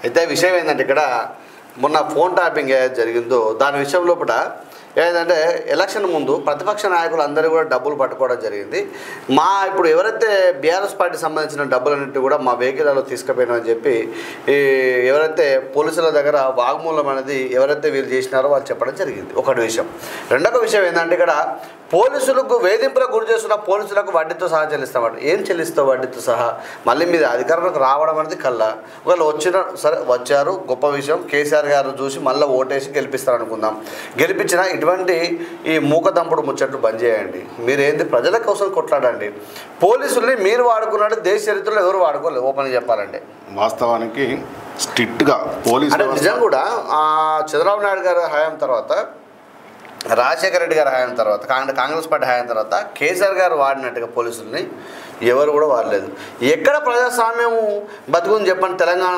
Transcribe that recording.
అయితే విషయం ఏంటంటే ఇక్కడ మొన్న ఫోన్ ట్యాపింగ్ ఏదైతే జరిగిందో దాని విషయం లోపల ఏంటంటే ఎలక్షన్ ముందు ప్రతిపక్ష నాయకులు అందరూ కూడా డబ్బులు పట్టుకోవడం జరిగింది. ఇప్పుడు ఎవరైతే బీఆర్ఎస్ పార్టీ సంబంధించిన డబ్బులన్నింటి కూడా మా వెహికల్లో తీసుకుపోయినామని చెప్పి ఎవరైతే పోలీసుల దగ్గర వాగ్మూలం అనేది ఎవరైతే వీళ్ళు చేసినారో వాళ్ళు చెప్పడం జరిగింది. ఒకటి విషయం. రెండవ విషయం ఏంటంటే ఇక్కడ పోలీసులకు వేధింపులకు గురి చేస్తున్న పోలీసులకు వడ్డీతో సహా చెల్లిస్తామంట. ఏం చెల్లిస్తావు వడ్డీతో సహా? మళ్ళీ మీద అధికారంలోకి రావడం అనేది కల్లా ఒకవేళ వచ్చారు గొప్ప విషయం. కేసీఆర్ గారు చూసి మళ్ళీ ఓటేసి గెలిపిస్తారు అనుకుందాం. గెలిపించిన ఇటువంటి ఈ మూకదంపుడు ముచ్చట్లు బంద్ చేయండి. మీరేంది ప్రజల కోసం కొట్లాడండి. పోలీసుల్ని మీరు వాడుకున్నట్టు దేశ చరిత్రలో ఎవరు వాడుకోలేదు ఓపెన్ చెప్పాలంటే. వాస్తవానికి స్ట్రిక్ట్గా పోలీసు అంటే నిజం కూడా చంద్రబాబు నాయుడు గారి హయాం తర్వాత, రాజశేఖర రెడ్డి గారి హయాం తర్వాత, కాంగ్రెస్ పార్టీ హయాం తర్వాత కేసీఆర్ గారు వాడినట్టుగా పోలీసుల్ని ఎవరు కూడా వాడలేదు. ఎక్కడ ప్రజాస్వామ్యం బతుకుని చెప్పండి తెలంగాణ